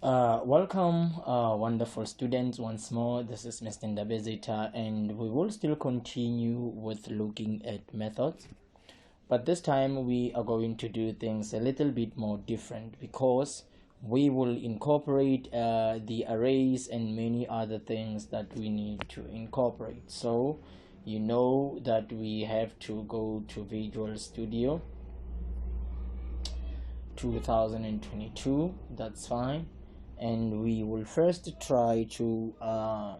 Welcome, wonderful students, once more. This is Mr. Ndabezita, and we will still continue with looking at methods. But this time we are going to do things a little bit more different because we will incorporate the arrays and many other things that we need to incorporate. So you know that we have to go to Visual Studio 2022. That's fine, and we will first try to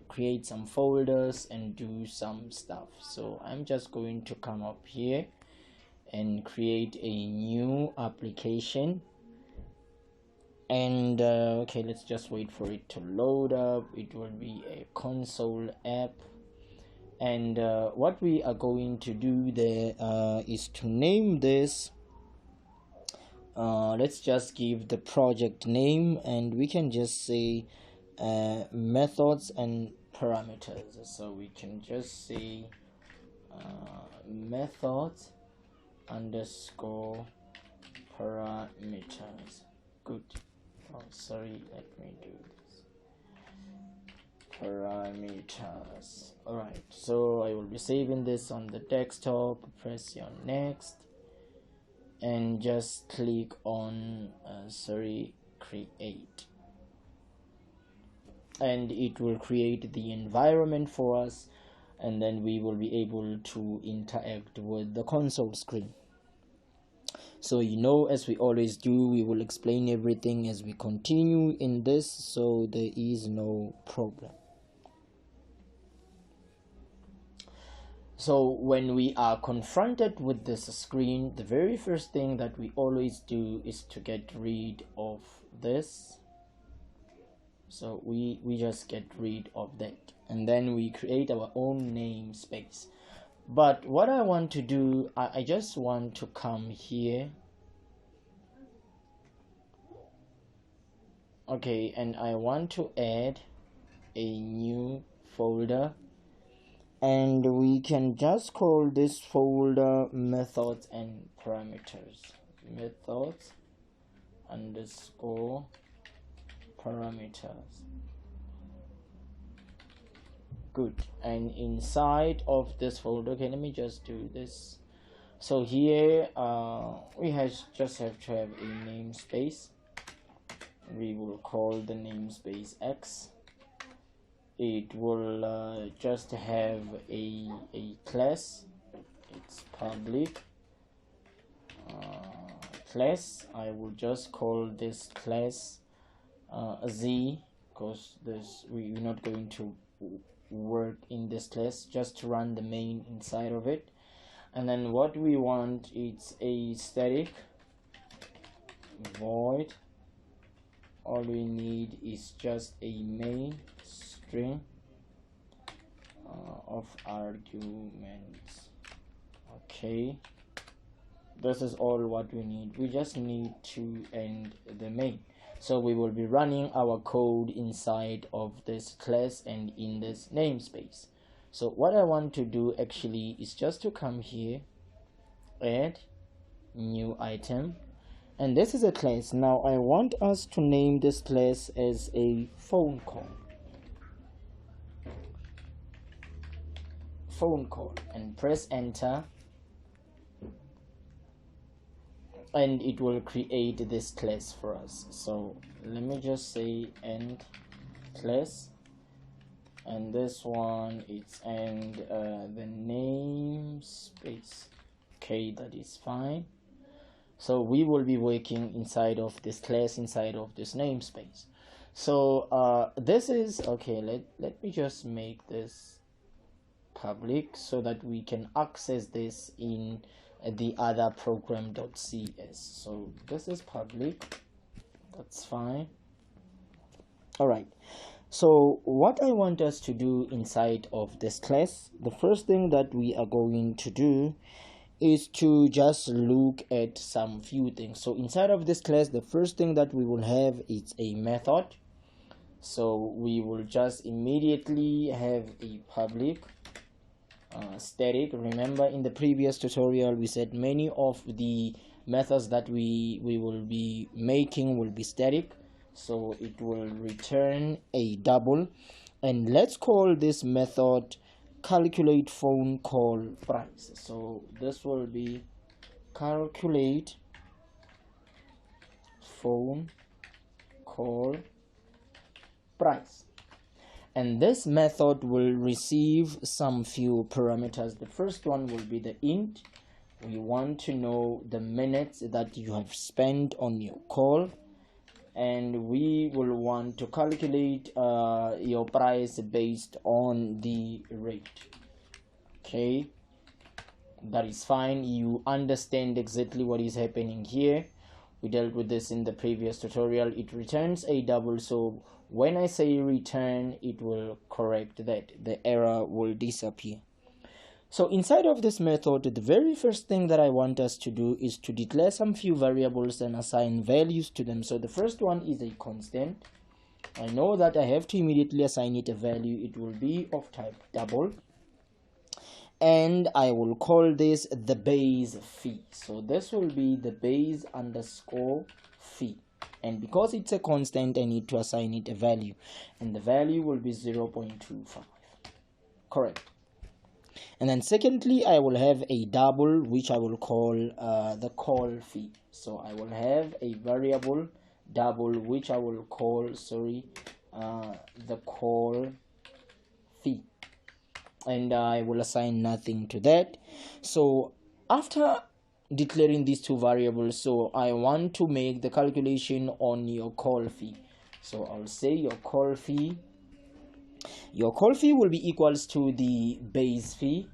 create some folders and do some stuff. So I'm just going to come up here and create a new application, and okay, let's just wait for it to load up. It will be a console app, and what we are going to do there is to name this. Let's just give the project name, and we can just say methods and parameters. So we can just say methods underscore parameters. Good. Oh, sorry, let me do this. Parameters. Alright, so I will be saving this on the desktop. Press on next and just click on create, and it will create the environment for us, and then we will be able to interact with the console screen. So as we always do, we will explain everything as we continue in this, so there is no problem. So when we are confronted with this screen, the very first thing that we always do is to get rid of this. So we just get rid of that, and then we create our own namespace. But what I want to do, I just want to come here, okay, and I want to add a new folder, and we can just call this folder methods and parameters. Methods underscore parameters. Good. And inside of this folder, okay, let me just do this. So here we just have to have a namespace. We will call the namespace X. It will just have a class. It's public class. I will just call this class Z, because we're not going to work in this class, just to run the main inside of it. And then what we want, it's a static void. All we need is just a main string of arguments. Okay, this is all what we need. We just need to end the main. So we will be running our code inside of this class and in this namespace. So what I want to do actually is just to come here, add new item, and this is a class. Now I want us to name this class as a phone call, and press enter, and it will create this class for us. So let me just say end class, and this one it's and the namespace. Okay, that is fine. So we will be working inside of this class, inside of this namespace. So this is okay. Let me just make this public so that we can access this in the other program.cs. So this is public, that's fine. All right, so what I want us to do inside of this class, the first thing that we are going to do is to just look at some few things. So inside of this class, the first thing that we will have is a method. So we will just immediately have a public static. Remember, in the previous tutorial we said many of the methods that we will be making will be static. so it will return a double. And let's call this method calculate phone call price. So this will be calculate phone call price, and this method will receive some few parameters. The first one will be the int. We want to know the minutes that you have spent on your call, and we will want to calculate your price based on the rate. Okay, that is fine. You understand exactly what is happening here. We dealt with this in the previous tutorial. It returns a double, so when I say return, it will correct that. The error will disappear. So inside of this method, the very first thing that I want us to do is to declare some few variables and assign values to them. So the first one is a constant. I know that I have to immediately assign it a value. It will be of type double, and I will call this the base fee. So this will be the base underscore fee, and because it's a constant, I need to assign it a value, and the value will be 0.25. correct. And then secondly, I will have a double, which I will call the call fee. So I will have a variable double, which I will call the call fee, and I will assign nothing to that. So after declaring these two variables, so I want to make the calculation on your call fee. So I'll say your call fee will be equals to the base fee,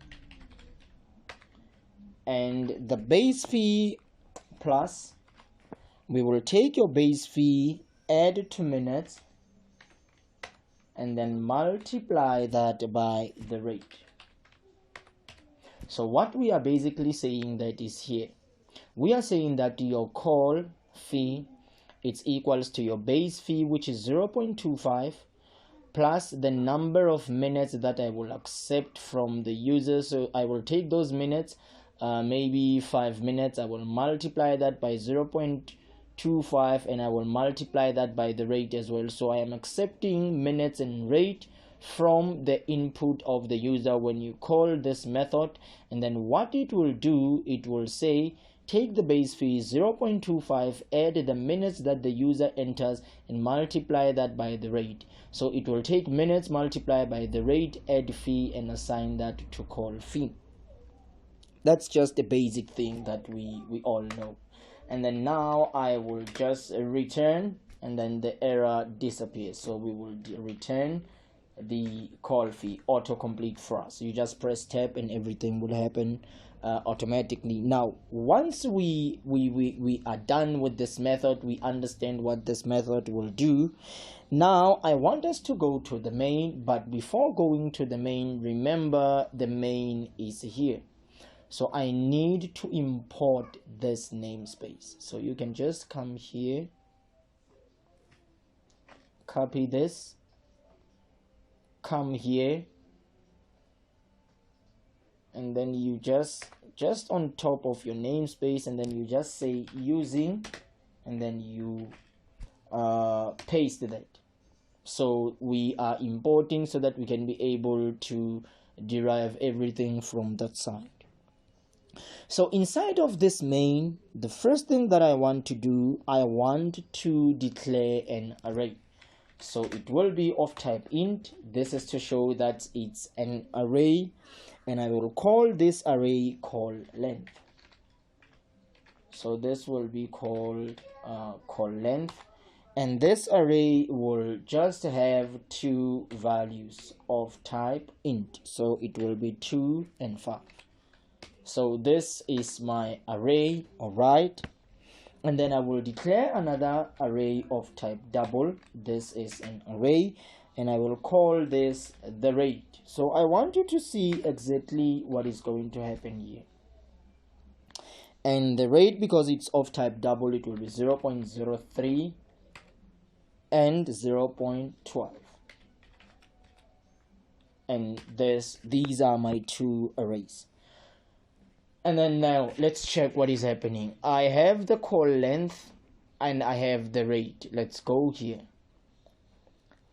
and the base fee plus, we will take your base fee, add to minutes, and then multiply that by the rate. So what we are basically saying that is here, we are saying that your call fee, it's equals to your base fee, which is 0.25, plus the number of minutes that I will accept from the user. So I will take those minutes, maybe 5 minutes, I will multiply that by 0.25, and I will multiply that by the rate as well. So I am accepting minutes and rate from the input of the user when you call this method. And then what it will do, it will say take the base fee 0.25, add the minutes that the user enters, and multiply that by the rate. So it will take minutes, multiply by the rate, add fee, and assign that to call fee. That's just a basic thing that we all know. And then now I will just return, and then the error disappears. So we will return the call fee, autocomplete for us. You just press tab and everything will happen automatically. Now once we are done with this method, we understand what this method will do. Now I want us to go to the main, but before going to the main, remember the main is here. So I need to import this namespace. So you can just come here, copy this, come here, and then you just on top of your namespace, and then you just say using, and then you paste that. So we are importing so that we can be able to derive everything from that side. So inside of this main, the first thing that I want to do, I want to declare an array. So it will be of type int. This is to show that it's an array, and I will call this array call length. So this will be called call length, and this array will just have two values of type int. So it will be 2 and 5. So this is my array, alright. And then I will declare another array of type double. This is an array, and I will call this the rate. So I want you to see exactly what is going to happen here. And the rate, because it's of type double, it will be 0.03 and 0.12. And these are my two arrays. And then now let's check what is happening. I have the call length and I have the rate. Let's go here.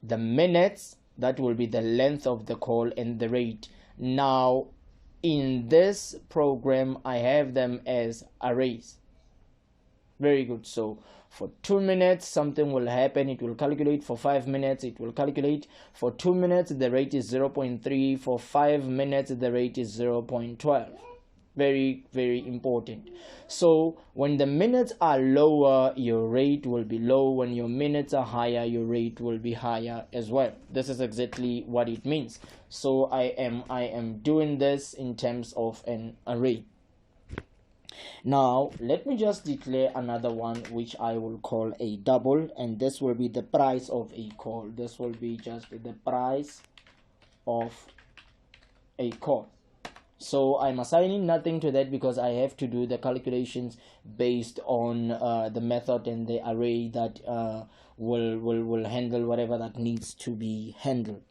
The minutes, that will be the length of the call, and the rate. Now in this program I have them as arrays. Very good. So for 2 minutes something will happen, it will calculate. For 5 minutes it will calculate. For 2 minutes the rate is 0.3. For 5 minutes the rate is 0.12. Very, very important. So when the minutes are lower, your rate will be low. When your minutes are higher, your rate will be higher as well. This is exactly what it means. So I am doing this in terms of an array. Now let me just declare another one which I will call a double, and this will be the price of a call. This will be just the price of a call. So I'm assigning nothing to that because I have to do the calculations based on the method and the array that will handle whatever that needs to be handled.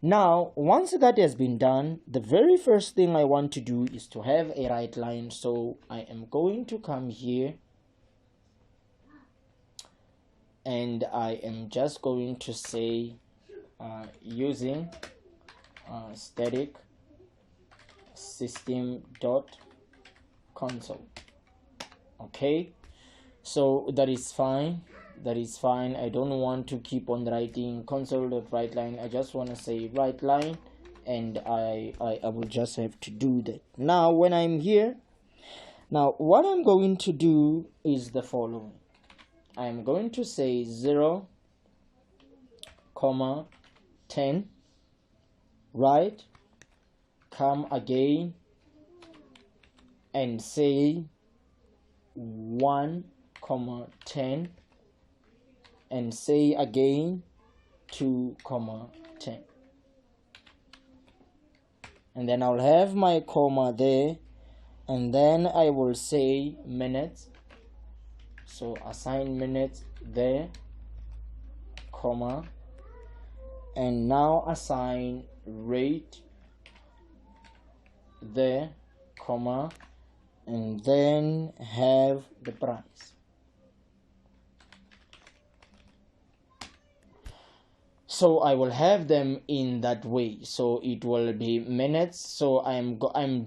Now once that has been done, the very first thing I want to do is to have a write line. So I am going to come here and I am just going to say using static system.console. okay, so that is fine. I don't want to keep on writing console.writeLine. I just want to say writeLine, and I will just have to do that. Now when I'm here, now what I'm going to do is the following. I'm going to say 0, 10, right, come again and say 1, 10, and say again 2, 10, and then I'll have my comma there, and then I will say minutes. So assign minutes there, comma, and now assign rate there, comma, and then have the price. So I will have them in that way. So it will be minutes. So I'm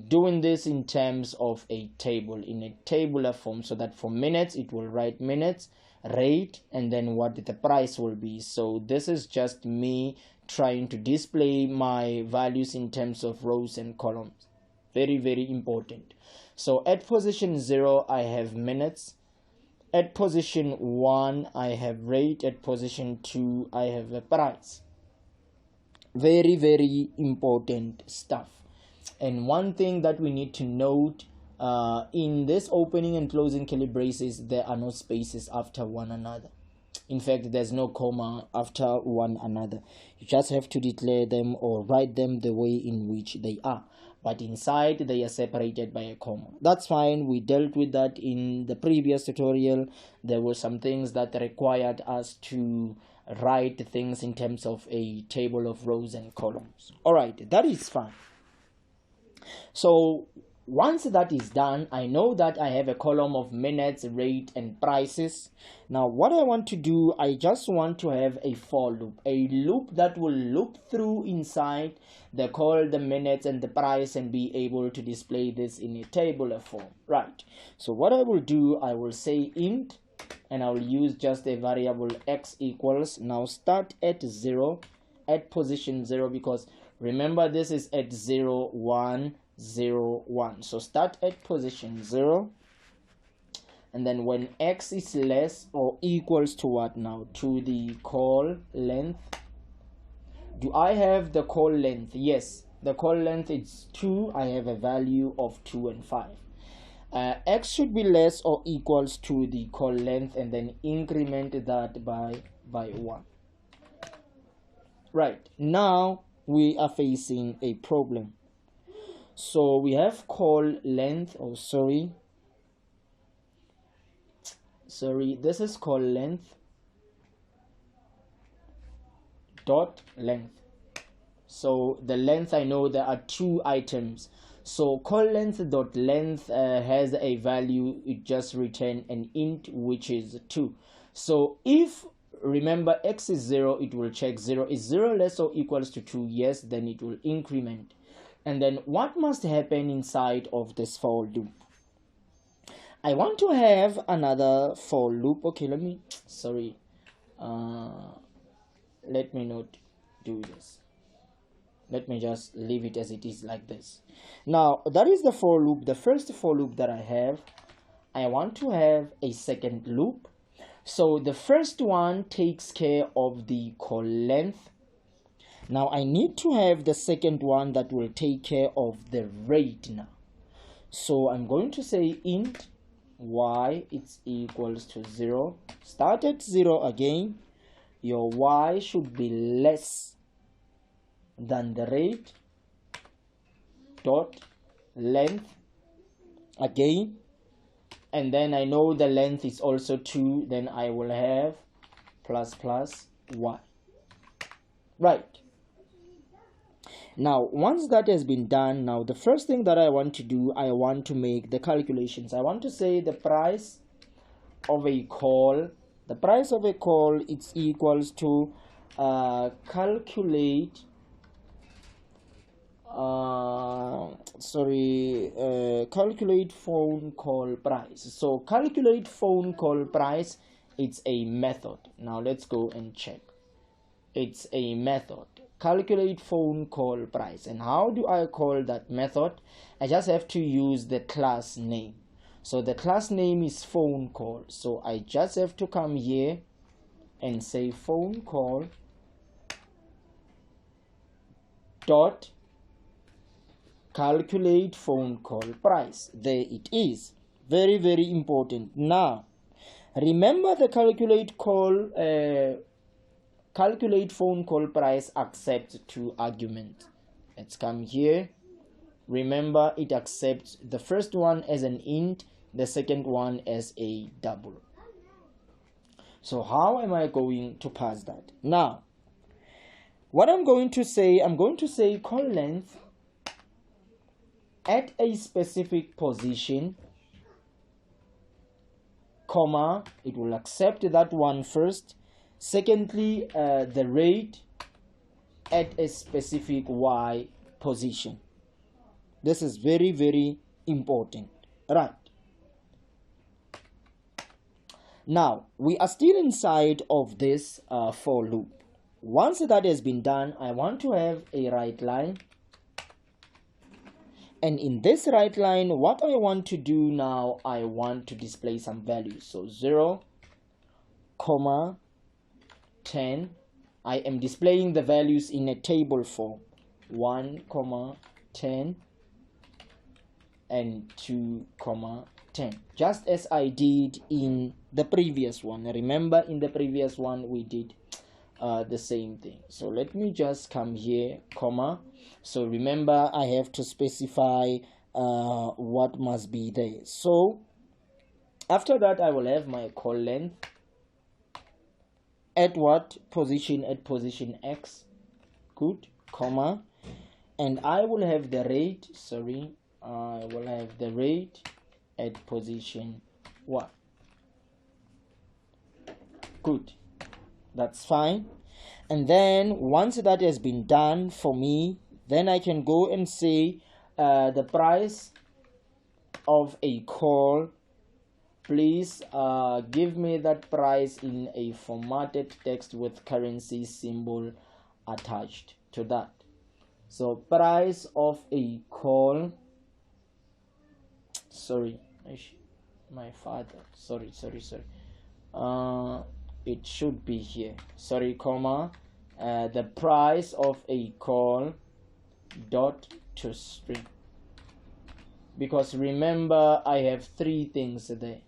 doing this in terms of a table, in a tabular form, so that for minutes it will write minutes, rate, and then what the price will be. So this is just me trying to display my values in terms of rows and columns. Very, very important. So at position 0 I have minutes, at position 1 I have rate, at position 2 I have a price. Very, very important stuff. And one thing that we need to note, in this opening and closing curly braces, there are no spaces after one another. In fact, there's no comma after one another. You just have to declare them or write them the way in which they are. But inside they are separated by a comma. That's fine. We dealt with that in the previous tutorial. There were some things that required us to write things in terms of a table of rows and columns. Alright, that is fine. So once that is done, I know that I have a column of minutes, rate, and prices. Now what I want to do, I just want to have a for loop, a loop that will loop through inside the call, the minutes, and the price, and be able to display this in a tabular form. Right, so what I will do, I will say int, and I will use just a variable x equals, now start at 0, at position 0, because remember this is at 0, 1, 0, 1. So start at position 0, and then when x is less or equals to what now? To the call length. Do I have the call length? Yes, the call length is 2. I have a value of 2 and 5. X should be less or equals to the call length, and then increment that by 1. Right, now we are facing a problem. So we have call length, oh sorry, this is call length dot length. So the length, I know there are 2 items, So call length dot length has a value, it just return an int which is 2. So if remember x is 0, it will check 0. Is 0 less or equals to 2? Yes, then it will increment. And then what must happen inside of this for loop? I want to have another for loop. Okay, let me let me not do this. Let me just leave it as it is like this. Now that is the for loop, the first for loop that I have. I want to have a second loop. So the first one takes care of the call length. Now I need to have the second one that will take care of the rate now. So I'm going to say int y it's equals to 0. Start at 0 again. Your y should be less than the rate dot length again, and then I know the length is also 2, then I will have plus plus y. Right, now once that has been done, now the first thing that I want to do, I want to make the calculations. I want to say the price of a call, it's equals to calculate calculate phone call price. So calculate phone call price, it's a method. Now let's go and check. It's a method, calculate phone call price. And how do I call that method? I just have to use the class name. So the class name is phone call, so I just have to come here and say phone call dot calculate phone call price. There it is. Very, very important. Now remember the calculate phone call price accepts 2 arguments. Let's come here. Remember, it accepts the first one as an int, the second one as a double. So how am I going to pass that? Now what I'm going to say call length at a specific position, comma, it will accept that one first. Secondly, the rate at a specific y position. This is very, very important. Right, now we are still inside of this for loop. Once that has been done, I want to have a write line. And in this write line, what I want to do now, I want to display some values. So 0, 10. I am displaying the values in a table form. 1, 10 and 2, 10. Just as I did in the previous one. Remember, in the previous one we did the same thing. So let me just come here, comma. So remember, I have to specify what must be there. So after that, I will have my call length at what position? At position x. Good, comma. And I will have the rate, I will have the rate at position y. Good, that's fine. And then once that has been done for me, then I can go and say the price of a call, please give me that price in a formatted text with currency symbol attached to that. So price of a call, my father, it should be here, comma, the price of a call dot to string, because remember I have 3 things there.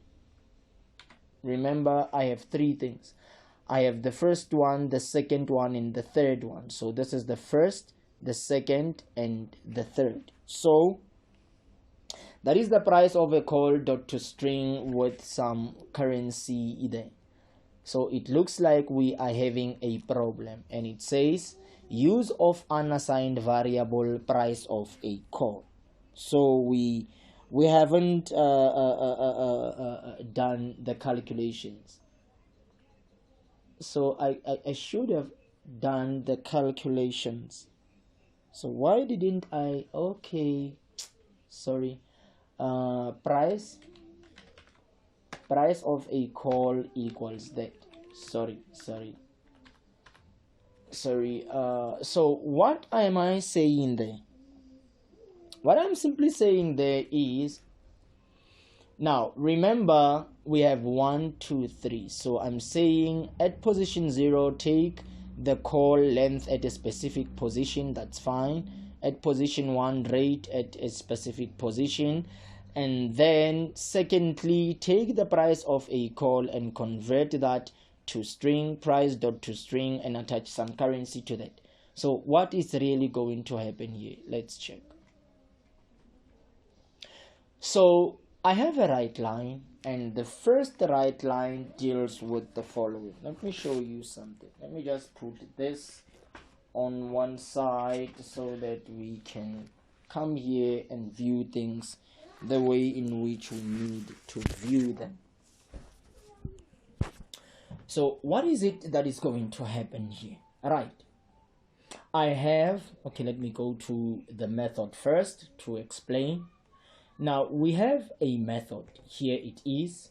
I have the first one, the second one, and the third one. So this is the first, the second, and the third. So that is the price of a call dot to string with some currency there. So it looks like we are having a problem, and it says use of unassigned variable price of a call. so we haven't done the calculations. So I should have done the calculations. So why didn't I? Okay, sorry. Price of a call equals that. Sorry. So what am I saying there? What I'm simply saying there is, now remember we have 1 2 3, so I'm saying at position 0 take the call length at a specific position, that's fine. At position 1 rate at a specific position, and then secondly take the price of a call and convert that to string, price dot to string, and attach some currency to that. So what is really going to happen here? Let's check. So I have a right line, and the first right line deals with the following. Let me show you something. Let me just put this on one side so that we can come here and view things the way in which we need to view them. So what is it that is going to happen here? Right, I have, okay, let me go to the method first to explain. Now we have a method here, it is.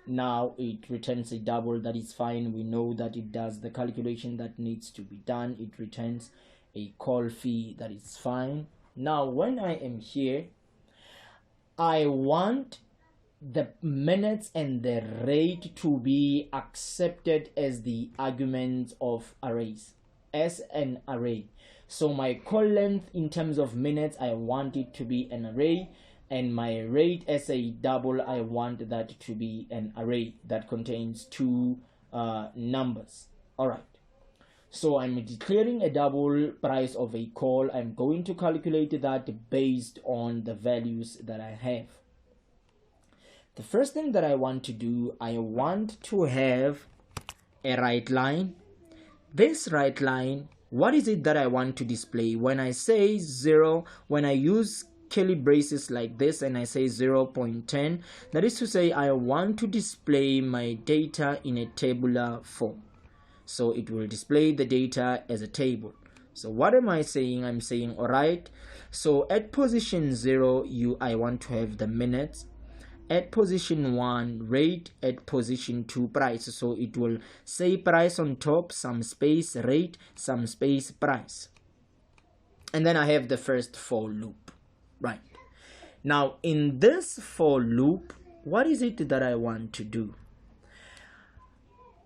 Now it returns a double, that is fine. We know that it does the calculation that needs to be done. It returns a call fee, that is fine. Now when I am here, I want the minutes and the rate to be accepted as the arguments of arrays, as an array. So my call length in terms of minutes, I want it to be an array, and my rate as a double, I want that to be an array that contains two numbers. All right, so I'm declaring a double price of a call. I'm going to calculate that based on the values that I have. The first thing that I want to do, I want to have a right line. This right line, what is it that I want to display? When I say 0, when I use curly braces like this and I say 0.10, that is to say I want to display my data in a tabular form. So it will display the data as a table. So what am I saying? I'm saying, all right, so at position 0 I want to have the minutes, at position 1 rate, at position 2 price. So it will say price on top, some space rate, some space price, and then I have the first for loop. Right, now in this for loop, what is it that I want to do?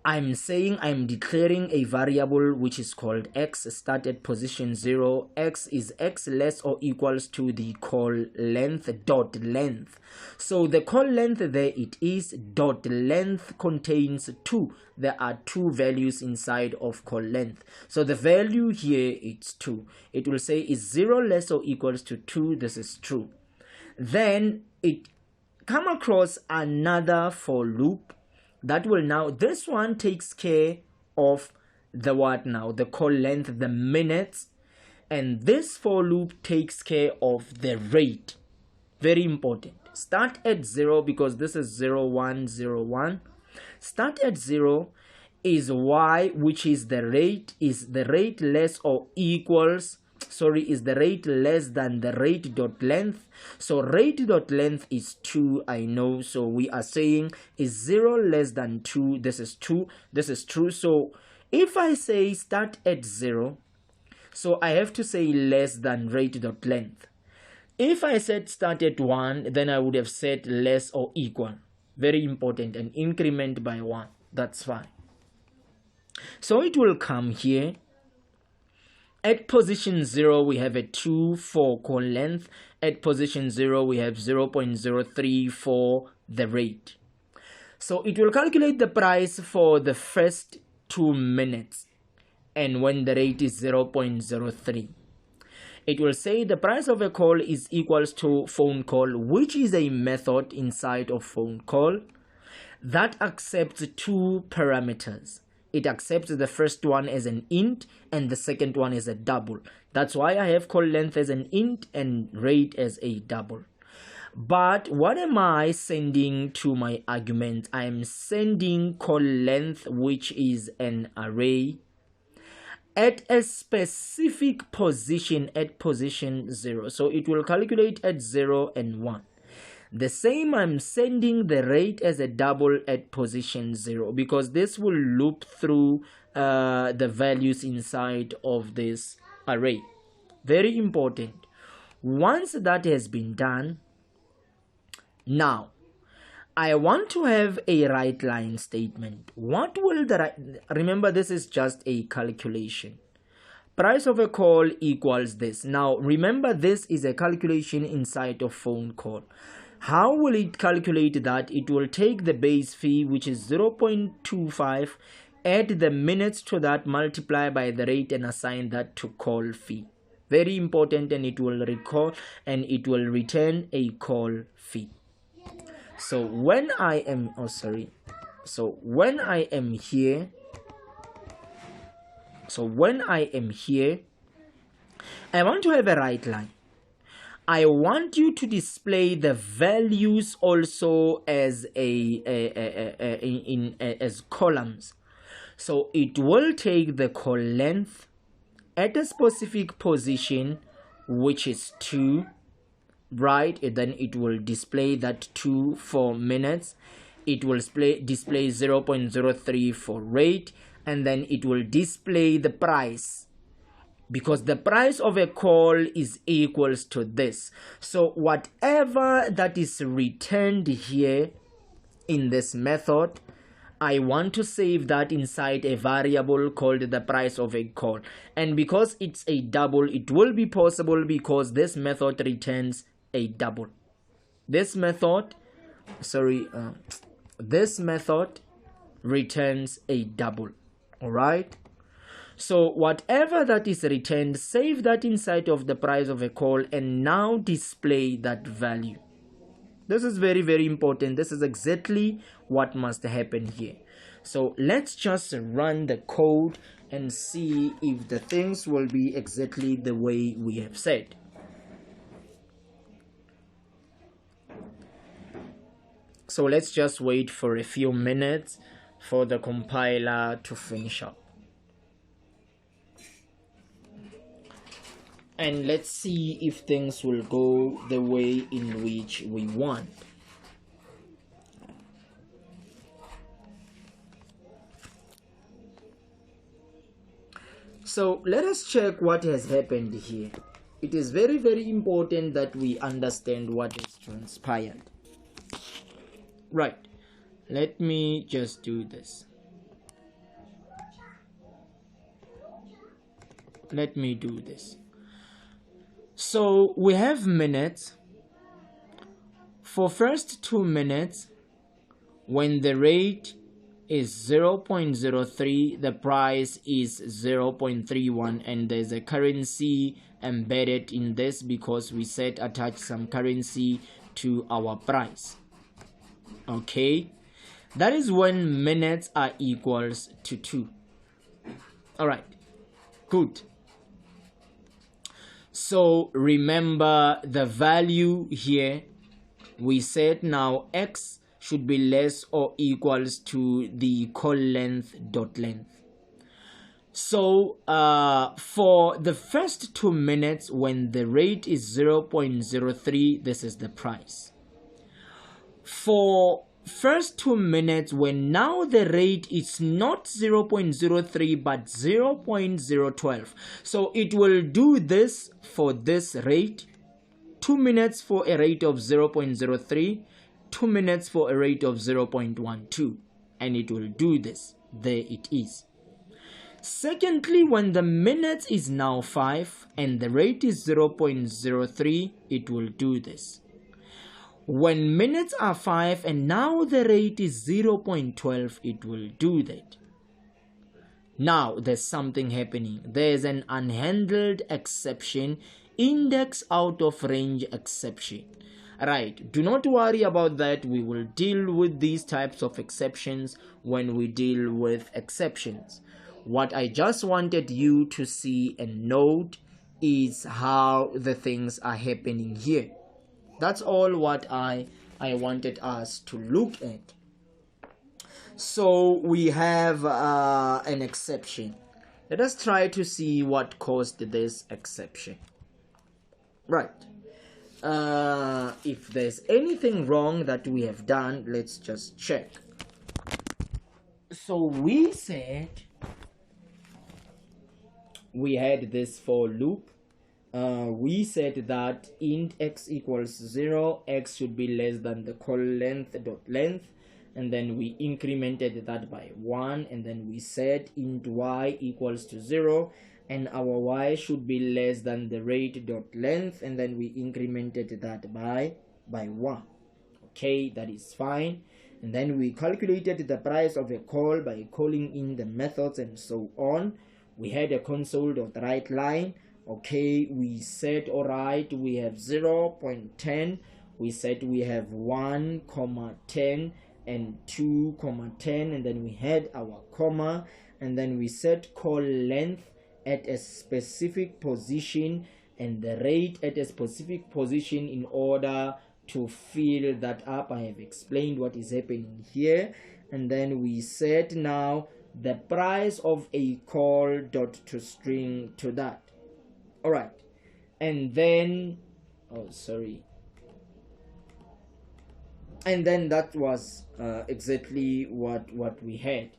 I'm saying I'm declaring a variable which is called x, start at position 0. X is x less or equals to the call length dot length. So the call length, there it is, dot length contains 2. There are 2 values inside of call length. So the value here is 2. It will say is 0 less or equals to 2. This is true. Then it come across another for loop that will now, this one takes care of the what now, the call length, the minutes, and this for loop takes care of the rate. Very important. Start at 0 because this is 0 1 0 1. Start at 0 is y, which is the rate. Is the rate less or equals, sorry, is the rate less than the rate dot length? So rate dot length is 2, I know, so we are saying is 0 less than 2. This is 2, this is true. So if I say start at 0, so I have to say less than rate dot length. If I said start at 1, then I would have said less or equal. Very important, and increment by 1, that's fine. So it will come here. At position 0 we have a 2 for call length. At position 0 we have 0.03 for the rate. So it will calculate the price for the first 2 minutes, and when the rate is 0.03, it will say the price of a call is equals to phone call, which is a method inside of phone call that accepts 2 parameters. it accepts the first one as an int and the second one as a double. That's why I have call length as an int and rate as a double. But what am I sending to my argument? I am sending call length, which is an array, at a specific position, at position 0. So it will calculate at 0 and 1. The same, I'm sending the rate as a double at position 0, because this will loop through the values inside of this array. Very important. Once that has been done, now I want to have a write line statement. What will the remember, this is just a calculation. Price of a call equals this. Now remember, this is a calculation inside of phone call. How will it calculate that? It will take the base fee, which is 0.25, add the minutes to that, multiply by the rate, and assign that to call fee. Very important, and it will recall and it will return a call fee. So when I am when I am here, I want to have a write line. I want you to display the values also as as columns. So it will take the call length at a specific position, which is 2, right? And then it will display that 2 for minutes. It will display 0.03 for rate, and then it will display the price, because the price of a call is equals to this. So whatever that is returned here in this method, I want to save that inside a variable called the price of a call. And because it's a double, it will be possible because this method returns a double. This method returns a double. All right. So whatever that is returned, save that inside of the price of a call and now display that value. This is very, very important. This is exactly what must happen here. So let's just run the code and see if the things will be exactly the way we have said. So let's just wait for a few minutes for the compiler to finish up. And let's see if things will go the way in which we want. So let us check what has happened here. It is very, very important that we understand what has transpired. Right. Let me just do this. Let me do this. So we have minutes. For first 2 minutes, when the rate is 0.03, the price is 0.31, and there's a currency embedded in this because we said attach some currency to our price. Okay, that is when minutes are equals to 2. All right, good. So remember the value here. We said now x should be less or equals to the call length dot length. So for the first 2 minutes, when the rate is 0.03, this is the price. For first 2 minutes, when now the rate is not 0.03 but 0.012, so it will do this for this rate. 2 minutes for a rate of 0.03, 2 minutes for a rate of 0.12, and it will do this. There it is. Secondly, when the minutes is now 5 and the rate is 0.03, it will do this. When minutes are 5 and now the rate is 0.12, it will do that. Now there's something happening. There's an unhandled exception, index out of range exception. Right, do not worry about that. We will deal with these types of exceptions when we deal with exceptions. What I just wanted you to see and note is how the things are happening here. That's all what I wanted us to look at. So we have an exception. Let us try to see what caused this exception. Right. If there's anything wrong that we have done, let's just check. So we said we had this for loop. We said that int x equals 0, x should be less than the call length dot length, and then we incremented that by 1, and then we said int y equals to 0, and our y should be less than the rate dot length, and then we incremented that by 1. Okay, that is fine. And then we calculated the price of a call by calling in the methods and so on. We had a console.writeLine. Okay, we said all right, we have 0.10, we said we have 1,10 and 2,10, and then we had our comma, and then we set call length at a specific position and the rate at a specific position in order to fill that up. I have explained what is happening here. And then we set now the price of a call dot to string to that. All right, and then and then that was exactly what we had.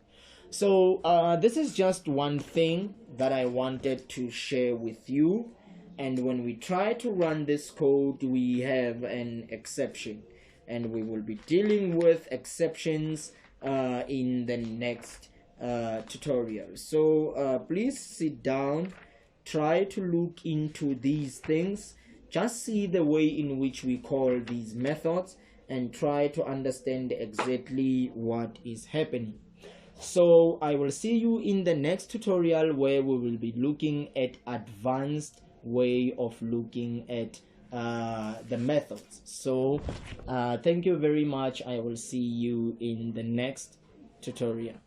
So this is just one thing that I wanted to share with you. And when we try to run this code, we have an exception, and we will be dealing with exceptions in the next tutorial. So please sit down, try to look into these things, just see the way in which we call these methods, and try to understand exactly what is happening. So I will see you in the next tutorial, where we will be looking at advanced way of looking at the methods. So thank you very much. I will see you in the next tutorial.